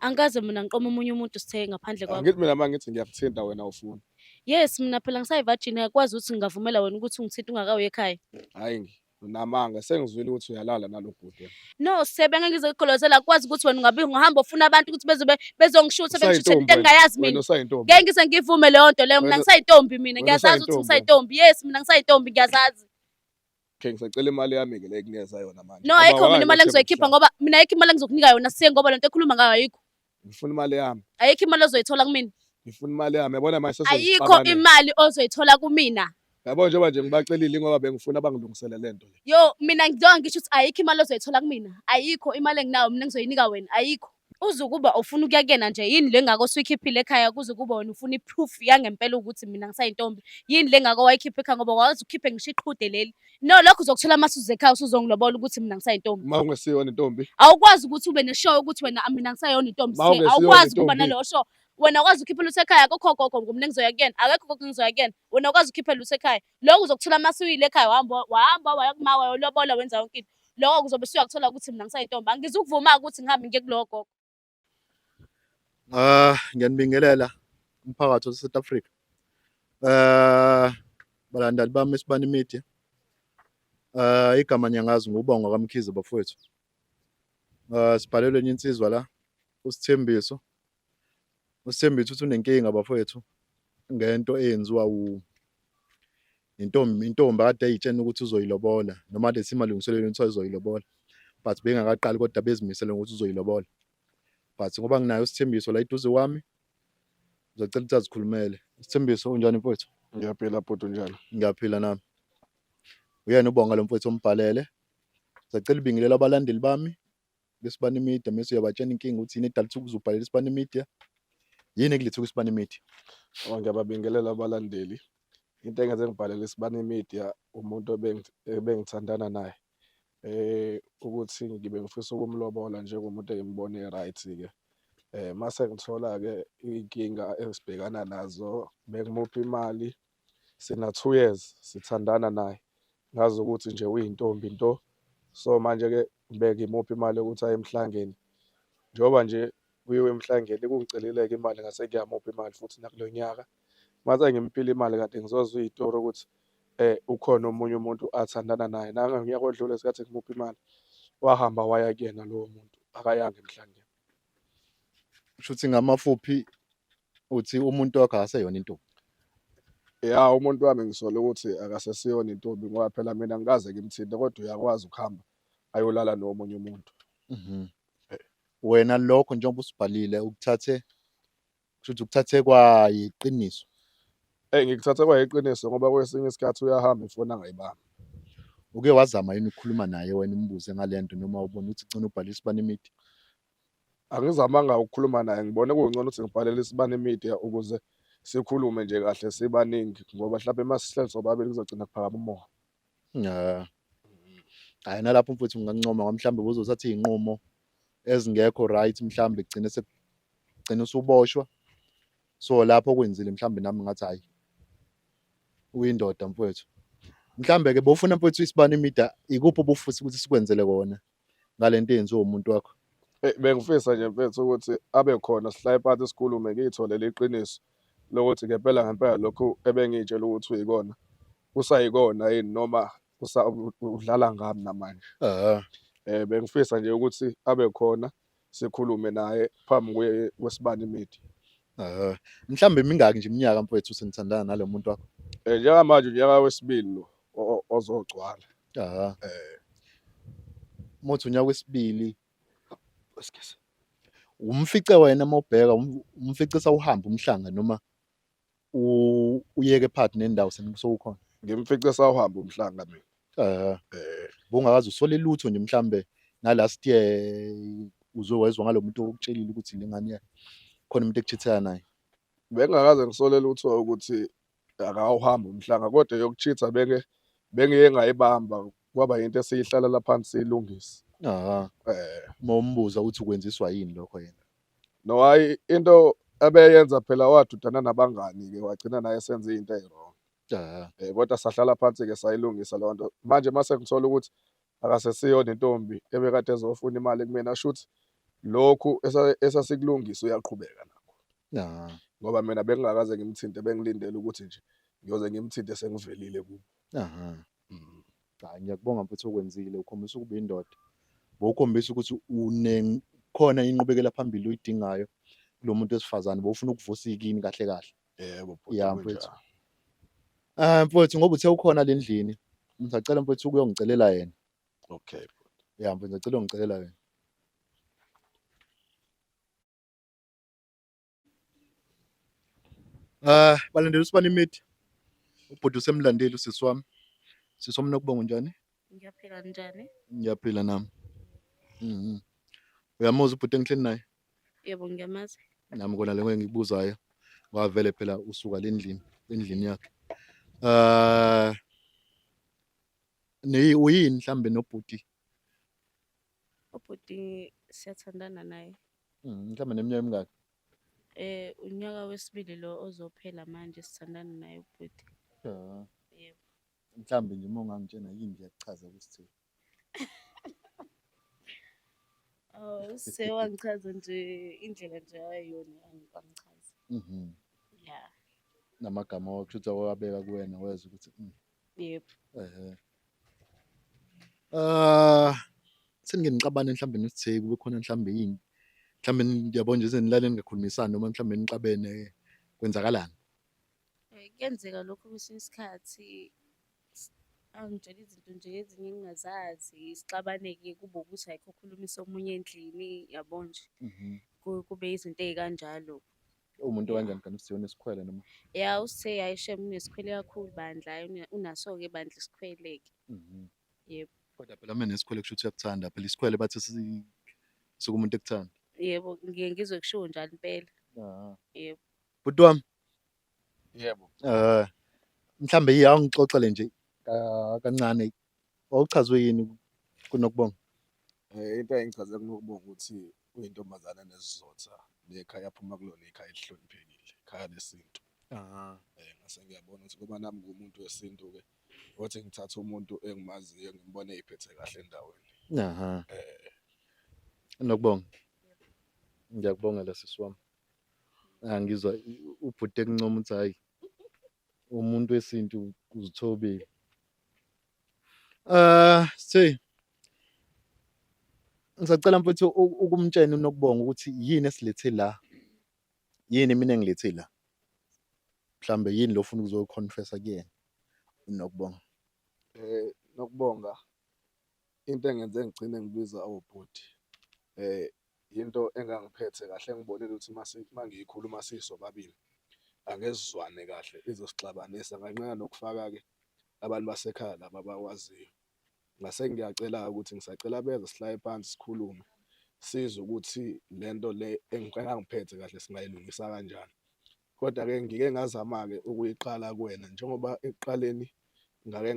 Angikaze mina ngiqome omunye umuntu Sitheke ngaphandle kwakho. Angithi mina mangithi ngiyakuthinta wena awufuni. Yes, mina phela ngisayivajini akwazi ukuthi ngingavumela wena ukuthi ungithinta ungakayi ekhaya. Hhayi nginamanga sengizwile ukuthi uyalala nalo bhuti wena. No, Sebe ngeke ngizogqolozela akwazi ukuthi wena ungahamba ufuna abantu ukuthi bezongishutha bengishuthe Usayintombi into wena, engingayazi wena mina. usayintombi. Ngeke ngize ngivume leyo nto leyo, mina Wena ngisayintombi mina, wena ngiyazazi ukuthi usayintombi wena. ngisayintombi. Yes, mina ngisayintombi ngiyazazi. Okay, ngisacela imali yami-ke le ekunikeza yona manje. No, Ngoba ayikho mina imali wangangilethela engizoyikhipha ubuhlanga. ngoba mina ayikho imali engizokunika yona Sitheke ngoba lento ekhuluma ngayo ayikho. Ngifuna imali yami. Ayikho imali ozoyithola kumina. Ngifuna imali yami. Yabona manje Ayikho sesizixabane. imali ozoyithola kumina. Yabo njengoba nje ngibacelile ngoba bengifuna bangilungisele lento le. Yo, mina ngizoke ngisho ukuthi ayikho imali ozoyithola kumina. Ayikho imali enginayo mina engizoyinika wena, ayikho. Uzukuba ufuna ukuya kuyena nje yini le ngako usuyikhiphile ekhaya kuze kube wena ufuna i-proof yangempela ukuthi mina ngisayintombi. Yini le ngako wayikhipha ekhaya ngoba wazi ukhiphe ngisho iqhude leli. No, lokho uzokuthola mase uze ekhaya usuzongilobola ukuthi mina ngisayintombi. Uma ungesiyona intombi. Awukwazi ukuthi ube ne-show ukuthi wena mina ngisayona intombi Uma Sitheke. ungesiyona Awukwazi ukuba intombi. naleyo show. Wena ukwazi ukhiphe lutho ekhaya akukho gogo ngoba mina ngizoya kuyena. Akekho gogo ngizoya kuyena. Wena ukwazi ukhiphe lutho ekhaya. Lokho uzokuthola mase uyile ekhaya wahamba waya kuma wayolobola wenza yonke into. Lokho kuzobe usuyakuthola ukuthi mina ngisayintombi. Angizukuvuma ukuthi ngihambe ngiye kulowo gogo. Ngiyanibingelela umphakathi wase-South Africa. Balandeli bami eSibani Media. Igama ngiyangazi ngubonga kaMkhize bafowethu. Sibhalelwe enye insizwa la uSithembiso. USithembiso uthi unenkinga bafowethu ngento eyenziwa intombi kade ayitshena ukuthi uzoyilobola noma lethi imalungiselweni ukuthi uzoyilobola. But bengakaqali kodwa bezimisele ukuthi uzoyilobola. But ngoba nginayo uSithembiso la eduze kwami ngizocela ukuthi azikhulumele. Isithembiso unjani mfowethu? Ngiyaphila bhuti unjani? Ngiyaphila nami. Uyena ubonga lo mfowethu ombhalele. Ngicela ibingelela abalandeli bami beSibani Media mase uyabatshena inkinga ukuthi yini edalisa ukuzubhalela iSibani Media. Yini ekuletha kwiSibani Media? Ngiyababingelela abalandeli. Into engenze ngibhalele iSibani Media umuntu ebengithandana naye. Ukuthi ngibe ngifisa ukumlobola njengomuntu engimbone right-ke. Mase ngithola-ke inkinga esibhekana nazo bengimupha imali sina 2 years sithandana naye. Ngazi ukuthi nje uyintombi nto. So manje-ke bengimupha imali yokuthi aye emhlangeni. Njengoba nje kuyiwe emhlangeni kungicelile-ke imali ngase ngiyamupha imali futhi nakulo nyaka. Mase ngimpile imali kade ngizozwa iyitori ukuthi ukhona omunye umuntu athandana naye. Ngonyaka odlule ngesikhathi ngimupha imali wahamba waya kuyena lowo muntu akayanga emhlangeni. Shuthi ngamafuphi uthi umuntu wakho akaseyona intombi. Ya umuntu wami ngisola ukuthi akasesiyona intombi ngoba phela mina ngikaze ngimthinte kodwa uyakwazi ukuhamba ayolala nomunye umuntu. Wena lokho njengoba usibhalile ukuthathe shuthi ukuthathe kwayiqiniso. Ngikuthatha kwayiqiniso ngoba kwesinye isikhathi uyahamba ifoni angayibambi. Uke wazama yini ukukhuluma naye wena umbuze ngalento noma ubona ukuthi ugcina ubhalisa iSibani Media? Angizamanga ukukhuluma naye ngibone kungcono ukuthi ngibhalele iSibani Media ukuze sikhulume nje kahle sibaningi ngoba mhlawumbe masihleli sobabili kuzogcina kuphakama umoya. Hayi nalapho mfowethu ngingancoma ngoba mhlawumbe uzothatha iy'nqumo ezingekho right mhlawumbe kugcina usuboshwa. So lapho kwenzile mhlawumbe nami ngathi hayi uyindoda mfowethu. Mhlawumbe-ke bowufuna mfowethu iSibani Media ikuphi obufisa ukuthi sikwenzele kona ngalento eyenziwa umuntu wakho? Bengifisa nje mfethu ukuthi abe khona sihlale phansi sikhulume ngiy'tholele iqiniso lokuthi ngempela lokhu ebengiy'tshela ukuthi uyikona kusayikona yini noma udlala ngami namanje. Bengifisa nje ukuthi abe khona sikhulume naye phambi kweSibani Media. Mhlawumbe mingaki nje iminyaka mfowethu senithandana nalo muntu wakho? Njengamanje unyaka wesibili lo ozogcwala. Mothi unyaka wesibili umfice wena mawubheka umfice sawuhamba umhlanga noma uyeke phakathi nendawo sewukhona? Ngimfice sawuhamba umhlanga mina. Bungakazi usole lutho nje mhlawumbe na last year uzowezwa ngalo muntu okutshelile ukuthi le ngane yakhe khona umuntu ekuchithana naye? Bengingakaze ngisolele uthiwa ukuthi akawuhambi umhlanga kodwa yokuchitha bengiye ngayibamba kwaba yinto esiyihlalela phansi siyilungisa. Mawumbuza ukuthi ukwenziswa yini lokho yena? No, hayi into abeyenza phela wadudana nabangani-ke wagcina naye esenza into eyi-wrong. Kodwa sahlala phansi-ke sayilungisa leyo nto. Manje mase ngithola ukuthi akasesiyona intombi ebekade ezofuna imali kumina shuthi lokhu esasikulungisa uyaqhubeka nakho, Ah, ngoba mina bengingakaze ngimthinte, bengilindele ukuthi nje ngiyoze ngimthinte sengivelile kubo. aha. Mm. Hhayi, ngiyakubonga mfethu okwenzile, ukhombisa ukuba indoda. Bowukhombisa ukuthi khona inqubekela phambili uyidingayo kulo muntu wesifazane, bowufuna ukuvusa iy'kini kahle kahle. Yebo bhuti, Ya mfethu. kunjalo. Mfethu ngoba uthe ukhona le endlini, ngisacela mfethu ukuyongicelela yena. Okay bhuti. Ya mfethu, ngisacela ungicelela yena. Balandeli uSibani Media, ubhuti usemlandeli usisi wami. Sisi wami Nokubonga, unjani? Ngiyaphila njani? Ngiyaphila nami. Uyamuzwa ubhuti engihleli naye? Yebo, ngiyamazi. Nami kona le ngikubuzayo, wavele phela usuka endlini yakhe. Uyini mhlambe nobhuti? Ubhuti siyathandana naye. Mhlambe neminyaka emingaki? Unyaka wesibili lo ozophela manje sithandana naye ubhuti. Yebo. Mhlambe nje uma ungangitshena yini nje yakuchaza ukuthi Sewangichaza nje indlela nje ayona angichaza. Ya. Namagama wakho kushuthi awabeka kuwena wezwa ukuthi Yebo. senike nixabane mhlambe nithi kube khona mhlambe yini mhlambe ngiyabona nje senilale ningakhulumisani noma mhlambe nixabene kwenzakalani? Kuyenzeka lokho kwesinye isikhathi angitshela izinto nje ezinye engingazazi, sixabane-ke kube ukuthi ayikho okhulumisa omunye endlini, yabo nje. Kube izinto ey'kanjalo. Umuntu kanjani kanti usiyona isikhwele noma? Ya, usithe hhayi shem unesikhwele kakhulu bandla, unaso-ke bandla isikhwele-ke. Yebo. Kodwa phela uma nesikhwele kusho ukuthi uyakuthanda, phela isikhwele bathi sikumuntu ekuthanda. Yebo, ngiye ngizwe kushiwo njalo impela. Yebo. Bhuti wami, Yebo. mhlambe awungixoxele nje kancane, wawuchazwe yini kuNokubonga? Into engichaze kuNokubonga ukuthi uyintombazane enesizotha, nekhaya aphuma kulona ikhaya elihloniphekile, ikhaya lesintu. Ngase ngiyabona ukuthi kuba nami ngumuntu wesintu-ke, othi ngithathe umuntu engimaziyo ngimbone ey'phethe kahle endaweni. Nokubonga, ngiyakubongela sisi wami. Ngizwa ubhuti ekuncoma ukuthi hhayi umuntu wesintu uzithobile. Ngisacela mfethu ukumtshena uNokubonga ukuthi yini esilethe la, yini mina engilethe la, mhlambe yini lo ufuna ukuzoyikhonfesa kuyena uNokubonga. Nokubonga, into engenze ngigcine ngibiza awubhuti, into engangiphethe kahle, engibonile ukuthi mangiyikhuluma sisobabili angesizwane kahle, izosixabanisa nganqena nokufaka-ke abantu basekhaya laba abakwaziyo. Ngase ngiyacela-ke ukuthi ngisacela beze sihlale phansi sikhulume, sizwe ukuthi le nto le engangiphethe kahle singayilungisa kanjani. Kodwa-ke ngike ngazama-ke ukuyiqala kuwena, njengoba ekuqaleni ngake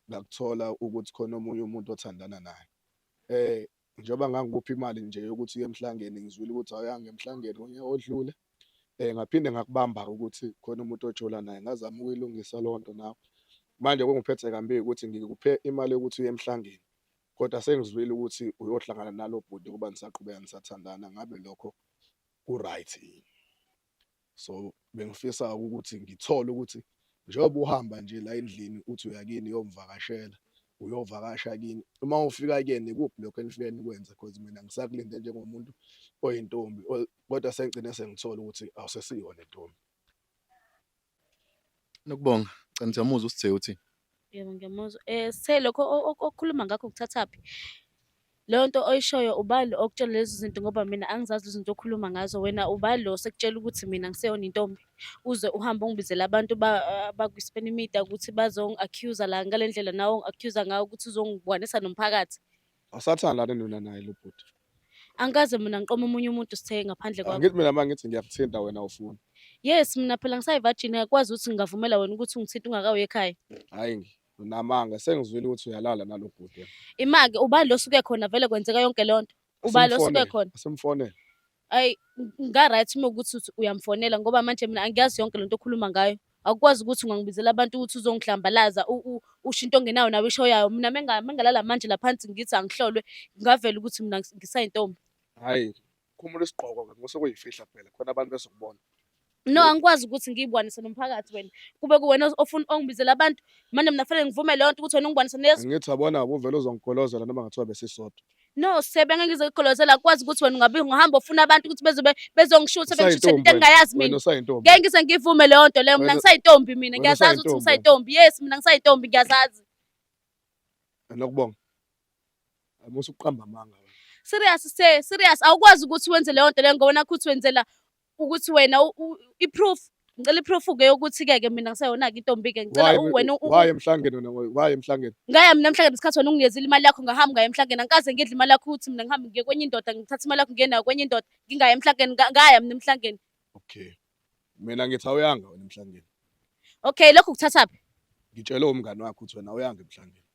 ngakuthola ukuthi khona omunye umuntu othandana naye. Njengoba ngangikupha imali nje yokuthi uye emhlangeni, ngizwile ukuthi awuyanga emhlangeni ngonyaka odlule. Ngaphinde ngakubamba ukuthi khona umuntu ojola naye, ngazama ukuyilungisa leyo nto nawe. Manje kungiphethe kambi ukuthi ngikuphe imali yokuthi uye emhlangeni, kodwa sengizwile ukuthi uyohlangana nalo bhuti ngoba nisaqhubeka nisathandana, ngabe lokho ku-right yini? So bengifisa ukuthi ngithole ukuthi njengoba uhamba nje la endlini uthi uyakini uyomvakashela, uyovakasha kini, uma ufika kuyena ikuphi lokho enifike nikwenze, cause mina ngisakulinde njengomuntu oyintombi, kodwa sengigcine sengithola ukuthi awusesiyona intombi. Nokubonga, cha ngiyamuzwa usithe uthini? Yebo, ngiyamuzwa. Sithe lokho okukhuluma ngakho kuthathaphi? Leyo nto oyishoyo ubani okutshela lezi zinto ngoba mina angizazi lezi zinto okhuluma ngazo, wena ubani lo osekutshela ukuthi mina ngiseyona intombi, uze uhambe ungibizele abantu bakwi-Spani Media ukuthi bazongi-accuse-a la ngale ndlela nawe ongi-accuse-a ngayo ukuthi uzongibukwanisa nomphakathi. Awusathandani nina naye lo bhuti? Angikaze mina ngiqome omunye umuntu sithe ngaphandle kwakho. Angithi mina mangithi ngiyakuthinta wena awufuni. Yes, mina phela ngisayivajini, akwazi ukuthi ngingavumela wena ukuthi ungithinte ungakayi ekhaya. Hhayi unamanga, sengizwile ukuthi uyalala nalo bhuti wena. Imake, ubani lo osuke khona vele kwenzeka yonke leyo nto? Ubani lo osuke khona? Asimfonele. Ayi, nga-right uma ukuthi uyamfonela ngoba manje mina angiyazi yonke lento okhuluma ngayo. Akukwazi ukuthi ungangibizela abantu ukuthi uzongihlambalaza usho into ongenayo nawe ishoyayo. Mina mengalala manje laphansi ngithi angihlolwe, ngavela ukuthi mina ngisayintombi. Hhayi, khumula isigqoko-ke ngose kuyifihla phela khona abantu bezokubona. No, angikwazi ukuthi ngiyibonise nomphakathi wena. Kube kuwena ongibizela abantu. Manje mina kufanele ngivume leyo nto ukuthi wena ungibonise neso. Angithi abona uvele uzongigolozela noma ngathiwa besisodwa. No, sebe ngeke ngizogqolozela akwazi ukuthi wena ungahamba ufuna abantu ukuthi bezongishutha bengishuthe into Usayintombi engingayazi wena mina. usayintombi. Ngeke ngize ngivume leyo nto leyo. Mina Wena- ngisayintombi mina. wena Ngiyazazi ukuthi usayintombi ngisayintombi. Yes, mina ngisayintombi ngiyazazi. Nokubonga. Musu uqamba amanga wena. Serious awukwazi ukuthi wenze leyo nto leyo ngoba nakho uthi wenzela ukuthi wena i-proof. Ngicela i-proof-ke yokuthi-ke mina ngisayona-ke intombi-ke. Ngicela wena Waye emhlangeni wena waye emhlangeni. ngaya mina emhlangeni ngesikhathi wena unginikezile imali yakho ngahamba ngaya emhlangeni. Angikaze ngidle imali yakho ukuthi mina ngihambe ngiye kwenye indoda ngithathe imali yakho ngiye nayo kwenye indoda ngingaya emhlangeni. Ngaya mina emhlangeni. Okay. Mina ngithi awuyanga wena emhlangeni. Okay, lokho kuthathaphi? Ngitshele umngani wakho ukuthi wena awuyanga emhlangeni.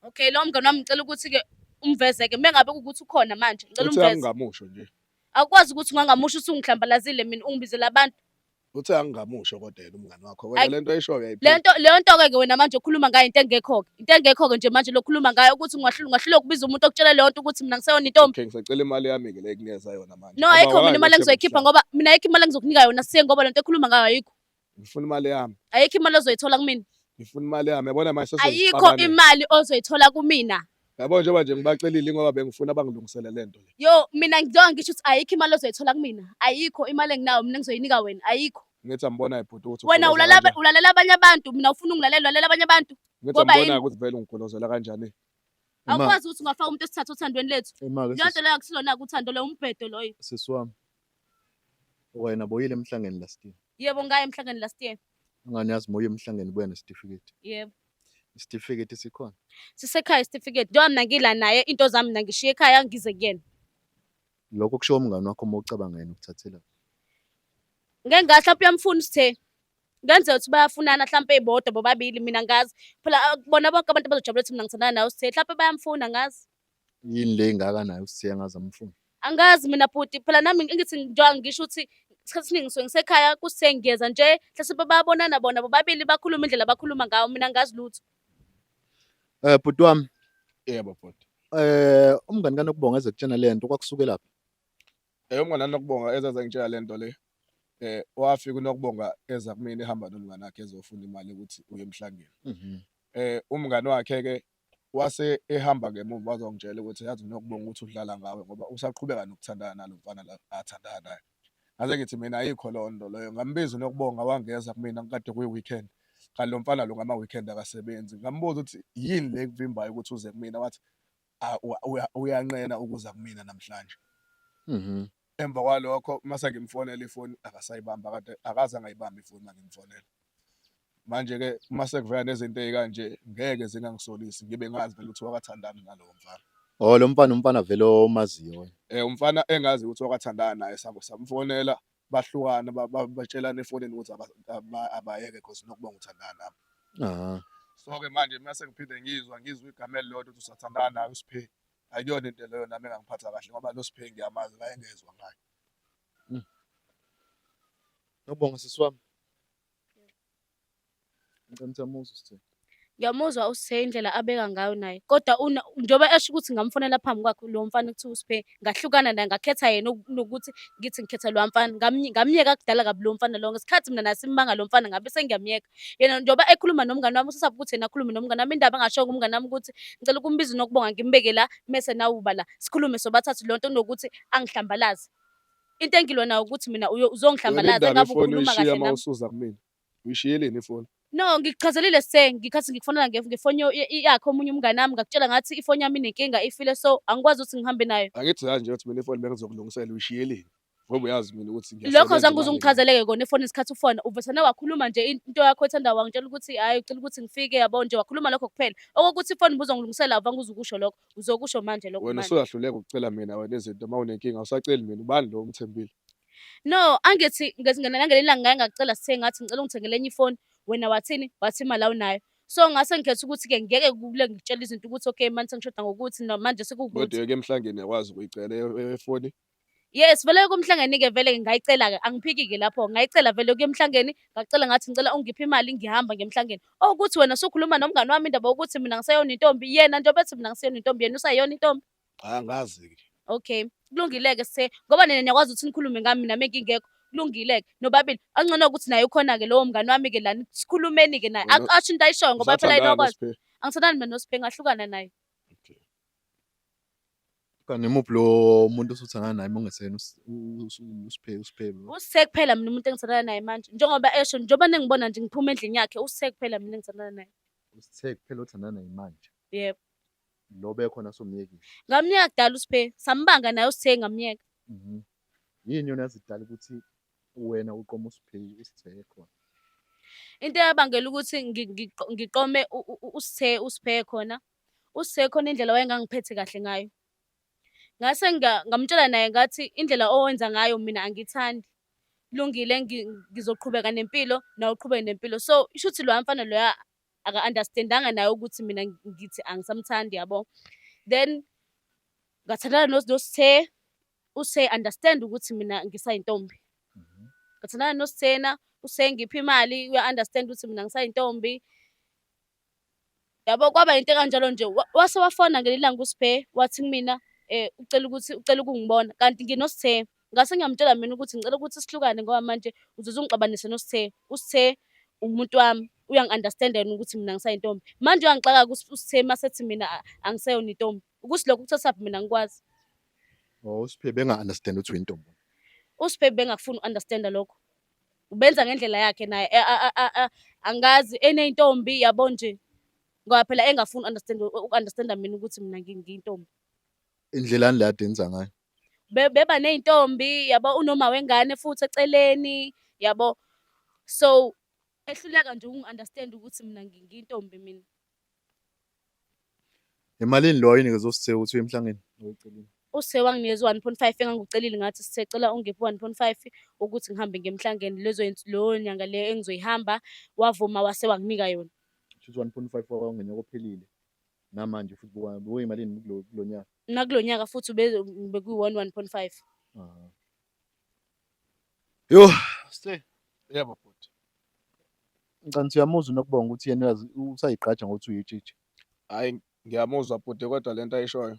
Okay, lo mngani wami ngicela ukuthi-ke umveze-ke. Mengabe kukuthi ukhona manje ngicela Uthe umveze. angingamusho nje. Akwazi ukuthi ungangamusho usungihlambalazile mina ungibizela abantu. Uthe angingamusho kodwa yena umngani wakho. Wena lento ayishoyo uyayiphika. Leyo nto-ke wena manje ukhuluma ngayo into engekho-ke. Into engekho-ke nje manje lokhuluma ngayo ukuthi ungahlula ukubiza umuntu okutshela leyo nto ukuthi mina ngiseyona intombi. Okay, ngisacela imali yami-ke le ekunikeza yona manje. No, ayikho mina imali engizoyikhipha ngoba mina ayikho imali engizokunika yona siye ngoba lento ekhuluma ngayo ayikho. Ngifuna imali yami. Ayikho imali ozoyithola kumina. Ngifuna imali yami. Yabona manje Ayikho imali ozoyithola kumina. Yabo njengoba nje ngibacelile ngoba bengifuna bangilungisele lento le. Yo, mina ngizoka ngisho ukuthi ayikho imali ozoyithola kumina. Ayikho imali enginayo mina engizoyinika wena. Ayikho. Ngithi ambona ibhuti ukuthi Wena ulalela abanye abantu, mina ufuna ulalela abanye abantu. ngithi ngoba ambona yini? ukuthi vele ungigolozela kanjani. Awukwazi ukuthi ungafaka umuntu esithathu othandweni lethu. Ima-ke Leyo nto leyo akusilona-ke uthando loyo umbhedo loyo. sisi wami. Wena boyile emhlangeni last year. Yebo ngaya emhlangeni last year. Unganyazi moya emhlangeni buya nesitifiketi. Yebo. Isitifiketi sikhona. Sisekhaya isitifiketi. Njengoba mina ngila naye into zami mina ngishiye ekhaya ngize kuyena. Lokho kusho umngani wakho uma ucabanga yena ukuthathela. Ngeke ngathi mhlawumbe uyamfuna usithe. Ngenzeka ukuthi bayafunana mhlawumbe ey'bodwa bobabili mina ngazi. Phela bona bonke abantu bazojabula ukuthi mina ngithandana nawe usithe. Mhlawumbe bayamfuna ngazi. Yini le ingaka nayo usithiya ngaze amfuna. Angazi mina bhuti phela nami ngithi njengoba ngisho ukuthi isikhathi esiningi ngisuke ngisekhaya kusithe ngiyeza nje mhlawumbe bayabonana bona bobabili bakhuluma indlela bakhuluma ngayo mina ngazi lutho. Bhuti wami, Yebo bhuti. umngani kaNokubonga ezekutshena le nto kwakusukelaphi? Umngani kaNokubonga ezaze ngitshela lento le. Wafika uNokubonga eza kumina ehamba nomngani wakhe ezofuna imali ukuthi uye emhlangeni. Umngani wakhe-ke wase ehamba ngemuva wazongitshela ukuthi yazi uNokubonga ukuthi udlala ngawe ngoba usaqhubeka nokuthandana nalo mfana la athandana naye. Ngaze ngithi mina ayikho leyo nto leyo. Ngambiza uNokubonga wangeza kumina kade kuyi-weekend. Kanti lo mfana lo ngama-weekend akasebenzi. Ngambuza ukuthi yini le ekuvimbayo ukuthi uze kumina wathi uyanqena ukuza kumina namhlanje. Emva kwalokho mase ngimfonela ifoni akasayibamba kade akaze angayibamba ifoni mangimfonela. Manje-ke mase kuvela nezinto ey'kanje ngeke zingangisolisi ngibe ngazi vele ukuthi wakathandana nalowo mfana. Oh, lo umfana vele omaziyo wena. Umfana engazi ukuthi wakathandana naye samfonela bahlukana batshelana efonini ukuthi abayeke cause Nokubonga uthandana nami. So-ke manje mase ngiphinde ngizwa igama elilodwa ukuthi usathandana naye uSiphe. Akuyona into leyo nami engangiphatha kahle ngoba lo Siphe ngiyamazi ngayengezwa ngayo. Nokubonga sisi wami. Ngicela umuzi usithe. Ngiyamuzwa usithe indlela abeka ngayo naye. Kodwa njengoba esho ukuthi ngamfonela phambi kwakhe lo mfana ekuthiwa uSiphe ngahlukana naye ngakhetha yena nokuthi ngithi ngikhetha lo mfana ngamyeka kudala kabi lo mfana lo ngesikhathi mina nasimbanga lo mfana ngabe sengiyamyeka. Yena njengoba ekhuluma nomngani wami usasabe ukuthi yena akhulume nomngani wami indaba angashoko umngani wami ukuthi ngicela ukumbiza uNokubonga ngimbeke la mese nawuba la sikhulume sobathathu lonto kunokuthi angihlambalaze. Into engilona ukuthi mina uzongihlambalaza engabe ukhuluma kahle nami. Usuza kumina. Uyishiyeleni ifoni? No, ngikuchazelile ngikhathi ngikufonela ngefonyo yakho omunye umngane wami ngakutshela ngathi ifoni yami inenkinga ifile so angikwazi ukuthi ngihambe nayo. Angithi kanje ukuthi mina ifoni bengizokulungisela uyishiyeleni. Ngoba uyazi mina ukuthi Lokho zange uzungichazeleke kona efoni isikhathi ufona uvesane wakhuluma nje into yakho ethanda wangitshela ukuthi hayi ucela ukuthi ngifike yabo nje wakhuluma lokho kuphela. Okokuthi ifoni ubuzongilungisela avange uzukusho lokho uzokusho manje lokho wena manje. usuyahluleka ukucela mina wena izinto mawunenkinga usaceli mina ubani lo umthembile. No, angithi ngelingelanga ngake ngakucela sithe ngathi ngicela ungithengele enye ifoni wena wathini wathi imali awunayo. So ngase ngikhetha ukuthi-ke ngeke kule ngitshela izinto ukuthi okay manje sengishoda ngokuthi manje sekukuthi. Kodwa ke emhlangeni yakwazi ukuyicela efoni. Yes, vele kumhlangeni-ke vele ngayicela-ke angiphiki-ke lapho ngayicela vele kuye emhlangeni ngacela ngathi ngicela ungiphe imali ngihamba ngemhlangeni. Ukuthi wena usukhuluma nomngani wami indaba yokuthi mina ngiseyona intombi yena njengoba ethi mina ngiseyona intombi yena usayiyona intombi. Angazi-ke. Okay, kulungile-ke ngoba nina niyakwazi ukuthi nikhulume ngami mina mengingekho. Kulungile-ke nobabili. Angcono ukuthi naye ukhona-ke lowo mngani wami-ke lana sikhulumeni-ke naye. Wena Asho into ayishoyo ngoba phela yena usathandana wakwazi. noSiphe? Angithandani mina noSiphe ngahlukana naye. Okay. Kanti imuphi lo muntu osuthandana naye mongesena uSiphe lo? Usise kuphela mina umuntu engithandana naye manje. Njengoba esho njengoba ningibona nje ngiphuma endlini yakhe usise kuphela mina engithandana naye. USithe kuphela othandana naye manje. Yebo. Lo bekhona somyekile. Ngamnyeka kudala uSiphe. Sambanga naye usise ngamnyeka. Yini yona yazidala ukuthi wena uqoma uSithe khona? Into eyabangela ukuthi ngiqome uSiphe khona. USiphe khona indlela wayengangiphethe kahle ngayo. Ngase ngamtshela naye ngathi indlela owenza ngayo mina angithandi. Kulungile ngizoqhubeka nempilo nawe uqhubeke nempilo. So isho ukuthi lo mfana loya aka-understand-anga naye ukuthi mina ngithi angisamthandi yabo. Then ngathandana noSithe. USithe understand ukuthi mina ngisayintombi. Ngathandana noSithena. USithe ngipha imali uya-understand ukuthi mina ngisayintombi. Yabo kwaba into kanjalo nje wase wafona ngelinye ilanga uSiphe wathi kumina ucela ukungibona kanti nginoSithe. Ngase ngiyamtshela mina ukuthi ngicela ukuthi sihlukane ngoba manje uzoze ungixabanise noSithe. USithe umuntu wami uyangi-understand yena ukuthi mina ngisayintombi. Manje uyangixaka uSithe masethi mina angiseyona intombi. Ukuthi lokhu kuthathaphi mina ngikwazi. USiphe benga-understand ukuthi uyintombi. uSiphe bengakufuni uku-understand lokho. Ubenza ngendlela yakhe naye angazi eneyintombi yabo nje. Ngoba phela engafuni uku-understanda mina ukuthi mina ngiyintombi. Indlela ani le kade enza ngayo? Beba neyintombi yabo unoma wengane futhi eceleni yabo. So ehluleka nje ukungi-understand ukuthi mina ngiyintombi mina. Emalini lo ayinikezwe uSithe ukuthi uye emhlangeni oyeceleni? USithe wanginikeza 1.5 engangikucelile ngathi Sithe cela ungiphe 1.5 ukuthi ngihambe ngemhlangeni lo nyanga le engizoyihamba. Wavuma wase wanginika yona. Kusho 1.5 wakungena kophelile. Namanje futhi buka imalini kulo nyaka? Nakulo nyaka futhi bekuyi 1.5. Yo, Sithe. Yebo bhuti. Ngicela uyamuzwa nokubonga ukuthi yena usayigqaja ngokuthi uyitshitshi. Hayi ngiyamuzwa bhuti kodwa lento ayishoyo.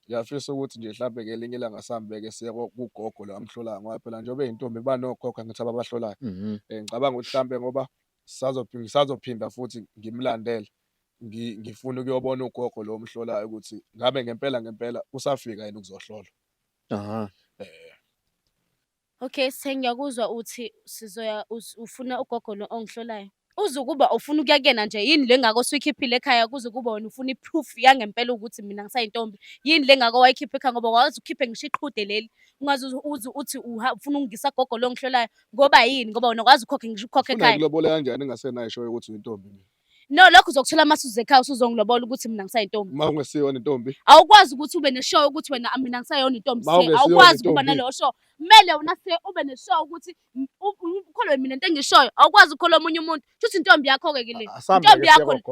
Ngiyafisa ukuthi nje mhlambe ngelinye ilanga sihambeke siye kugogo lo amhlolayo ngoba phela njengoba eyintombi banogogo angithi ababahlolayo. Ngicabanga ukuthi mhlambe ngoba ngisazophinda futhi ngimlandele. Ngifuna ukuyobona ugogo lo omhlolayo ukuthi ngabe ngempela usafika yini ukuzohlolwa. Okay, sengiyakuzwa uthi ufuna ugogo lo ongihlolayo. Uzukuba ufuna ukuya kuyena nje yini le ngako suyikhiphile ekhaya kuze kuba wena ufuna iproof yangempela ukuthi mina ngisayintombi. Yini le ngako wayikhipha ekhaya ngoba wazi ukhiphe ngisho iqhude leli. Ungaze uthi ufuna ukungisa gogo lo ongihlolayo ngoba yini ngoba wena ukwazi ukhokhe ngisho ukhokhe Ufuna ekhaya. ngilobole kanjani engasenayo ishoyo ukuthi uyintombi mina? No, lokho uzokuthola masuze ekhaya usuzongilobola ukuthi mina ngisayintombi. Uma ungesiyona intombi. Awukwazi ukuthi ube neshow ukuthi wena mina ngisayona intombi. Awukwazi ukuba naleyo show. Kumele wena ube neshow ukuthi ukholwe mina into engishoyo. Awukwazi ukholwa omunye umuntu. Futhi intombi yakho-ke le.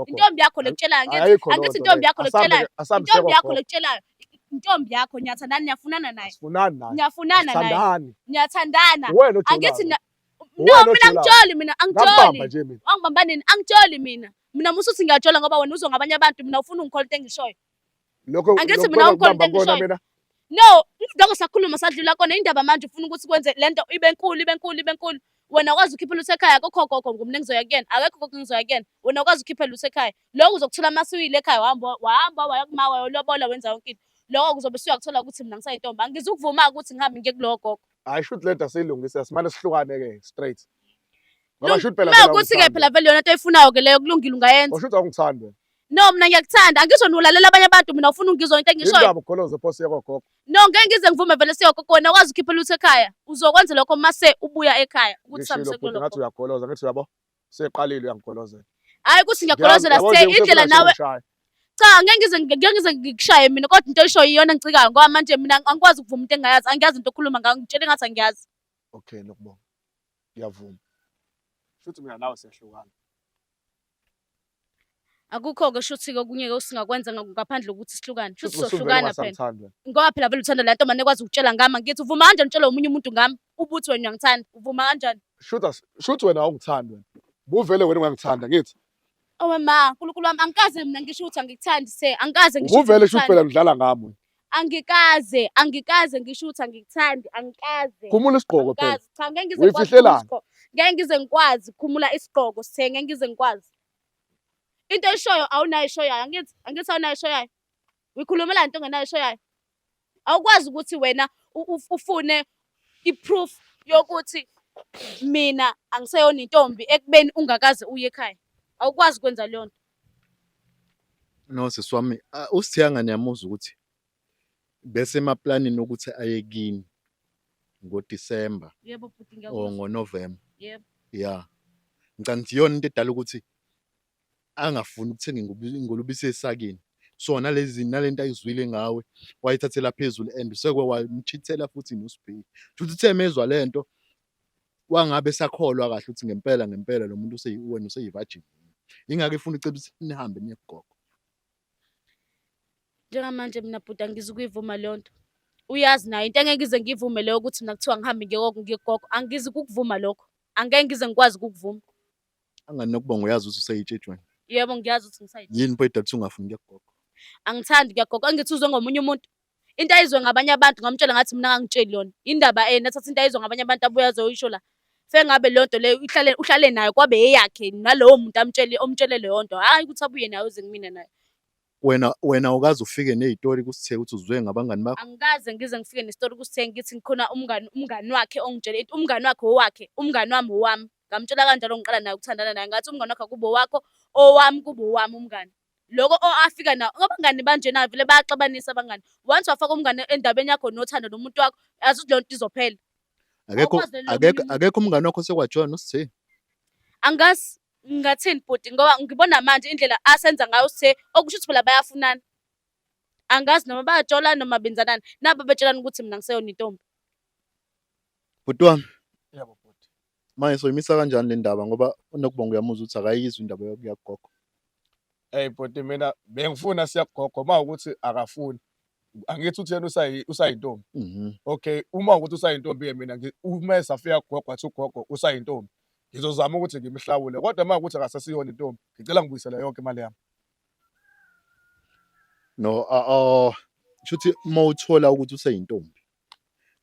Intombi yakho lekutshelayo angithi intombi yakho lekutshelayo. Intombi yakho lekutshelayo. Intombi yakho niyathandana niyafunana naye. Niyafunana naye. Niyathandana. Angithi no, mina angitsholi mina angitsholi. Wangibamba nini? Angitsholi mina. Mina musuthi ngiyatshola ngoba wena uzwa ngabanye abantu mina ufuna ungikhola into engishoyo. Angithi mina ungikhola into engishoyo. No, ngidongo sakhuluma sadlula kona indaba manje ufuna ukuthi kwenze lento ibe enkulu. Wena ukwazi ukhiphela lutho ekhaya akukho gogo ngumna engizoya kuyena. Akekho gogo engizoya kuyena. Wena ukwazi ukhiphela lutho ekhaya. Lokho uzokuthola masuyile ekhaya wahamba wayakuma wayolobola wenza yonke into. Lokho kuzobe suyakuthola ukuthi mina ngisayintombi. Angizukuvuma ukuthi ngihambe ngiye kulo gogo. Hayi shoot lento asiyilungise simane sihlukane-ke straight. Ngoba shoot phela ukuthi-ke phela vele yona into oyifunayo-ke leyo kulungile ungayenza. Usho ukuthi awungithandi wena. No, mina ngiyakuthanda. Angisho nulalela abanye abantu mina ufuna ungizwa into engishoyo. Indaba ukholoze pho siye kogogo. No, ngeke ngize ngivume vele siye gogo wena ukwazi ukhiphela lutho ekhaya. Uzokwenza lokho mase ubuya ekhaya ukuthi sambise kulo. Ngathi uyagoloza ngithi uyabo seqalile uyangigolozela. Hayi ukuthi ngiyagolozela Sithe indlela nawe. Cha, ngeke ngize ngikushaye mina kodwa into oyishoyo iyona engicikayo ngoba manje mina angikwazi ukuvuma into engayazi. Angiyazi into okhuluma ngayo ngitshela engathi angiyazi. Okay, nokubonga. Ngiyavuma. Futhi mina nawe siyahlukana. Akukho-ke shuthi-ke okunye-ke singakwenza ngaphandle kokuthi sihlukane. Shuthi sohlukana phela. Ngoba phela vele uthanda le ntombi ekwazi ukutshela ngami. Ngithi uvuma kanjani utshela omunye umuntu ngami ubuthi wena uyangithanda? Uvuma kanjani? Shoot wena awungithandi wena. Buvele wena ungangithanda ngithi. Owe ma, nkulunkulu wami angikaze mina ngisho ukuthi angikuthandi Sithe. Angikaze ngisho. Uvele shoot phela ngidlala ngami. Angikaze ngisho ukuthi angikuthandi, angikaze. Khumula isigqoko phela. Angikaze. Cha, ngeke ngize ngikwazi Uyifihlelani? isigqoko. Ngeke ngize ngikwazi ukukhumula isigqoko, Sithe, ngeke ngize ngikwazi. Into eshoyo awunayo eshoyayo, angithi awunayo eshoyayo. Uyikhulumelani into ongenayo eshoyayo? Awukwazi ukuthi wena ufune i-proof yokuthi mina angiseyona intombi ekubeni ungakaze uye ekhaya. Awukwazi ukwenza leyo nto. No sisi wami, uSithiyanga niyamuzwa ukuthi bese emaplanini ukuthi aye kini ngoDisemba Yebo bhuti, or ngiyakuzwa. ngoNovemba. Yebo. Ya. Ngicabanga ukuthi iyona into edala ukuthi angafuni ukuthenga ingulubisi esakeni. So nalento ayizwile ngawe wayithathela phezulu and sekwe wamchithela futhi noSibheki. Futhi uthe mezwa lento wangabe sakholwa kahle ukuthi ngempela lo muntu wena useyivirgin. Ingake ifuna ucela ukuthi nihambe niye kugogo. Njengamanje mina bhuti angizukuyivuma leyo nto. Uyazi nayo into engeke ngize ngivume leyo ukuthi mina kuthiwa ngihambe ngiye kugogo. Angizi ukukuvuma lokho. Angeke ngize ngikwazi ukukuvuma. Angani nokubonga uyazi ukuthi useyitshejweni. Yebo ngiyazi ukuthi ngisayidla. Yini pho edala ukuthi ungafuni ukuya kugogo? Angithandi kuyagogo. Angithi uzwe ngomunye umuntu. Into ayizwe ngabanye abantu ngamtshela ngathi mina angangitsheli yona. Indaba nathatha into ayizwe ngabanye abantu abuye azoyisho la. Sengabe leyo nto leyo uhlale nayo kwabe eyakhe nalowo muntu omtshele leyo nto. Hayi ukuthi abuye nayo uze kumina nayo. Wena ukaze ufike nezitori kuSithe ukuthi uzwe ngabangani bakho? Angikaze ngize ngifike nestori kuSithe ngithi ngikhona umngani wakhe ongitshele umngani wakhe owakhe, umngani wami owami. Ngamtshela kanjalo ngiqala naye ukuthandana naye ngathi umngani wakhe kubo wakho, owami kubo owami umngani. Loko afika nawo abangani banjena vele bayaxabanisa abangani. Once wafaka umngani endabeni yakho nothando nomuntu wakho, yazi ukuthi leyo nto izophela. Akekho umngani wakho sekwajoyina noSithe? Angazi ngathini bhuti ngoba ngibona manje indlela asenza ngayo Sithe okusho ukuthi phela bayafunana. Angazi noma bayajola noma benzanani. Nabo betshelana ukuthi mina ngiseyona intombi. Bhuti wami, Yebo bhuti. manje soyimisa kanjani le ndaba ngoba unokubonga uyamuzwa ukuthi akayizwi indaba yokuya kugogo. Hey bhuti mina bengifuna siya kugogo mawukuthi akafuni. Angithi uthi yena usayintombi. Okay, uma ukuthi usayintombi mina uma esafika kugogo athi ugogo usayintombi. Ngizozama ukuthi ngimhlawule kodwa mawukuthi akasasiyona intombi, ngicela ngibuyisele yonke imali yami. No, shuthi mawuthola ukuthi useyintombi.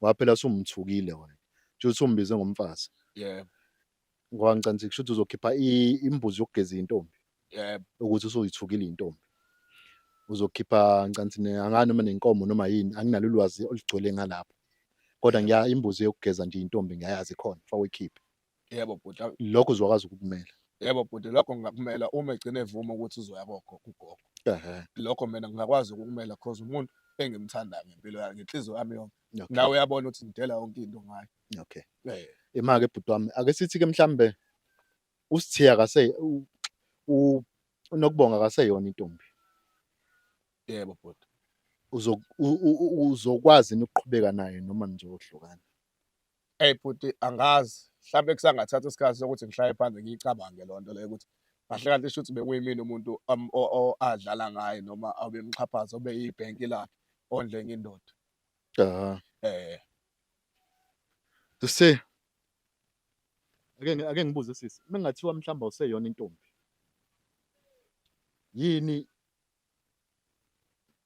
Waphela sumthukile wena. Shuthi umbize ngomfazi. Yebo. Ngoba ngicabanga ukuthi kushuthi uzokhipha imbuzi yokugeza intombi Yebo. ukuthi usuyithukile intombi. Uzokhipha ngicabanga ukuthi angani noma nenkomo noma yini anginalo ulwazi olugcwele ngalapho. Kodwa imbuzi yokugeza nje intombi ngiyayazi khona fa uyikhiphe. Yebo bhuti. Lokho uzokwazi ukukumela. Yebo bhuti, lokho ngingakumela uma egcine evuma ukuthi uzoya kugogo. Lokho mina ngingakwazi ukukumela cause umuntu engimthandayo ngempilo yakhe, ngenhliziyo yami yonke. Nawe uyabona ukuthi ngidela yonke into ngayo. Okay. Ima-ke bhuti wami, ake sithi-ke mhlambe uSithiya unokubonga akaseyona intombi. Yebo bhuti. Uzokwazi ukuqhubeka naye noma nizohlukana. Hey bhuti, angazi mhlawumbe kusangathatha isikhathi sokuthi ngihlaye phansi ngiyicabange leyo nto leyo ukuthi kahle kahle shuthi bekuyimina umuntu adlala ngaye noma abemxhaphaza obe yibhenki lakhe ondle ngindoda. Sisi, ake ngibuze sisi, mengathiwa mhlawumbe awuseyona intombi. Yini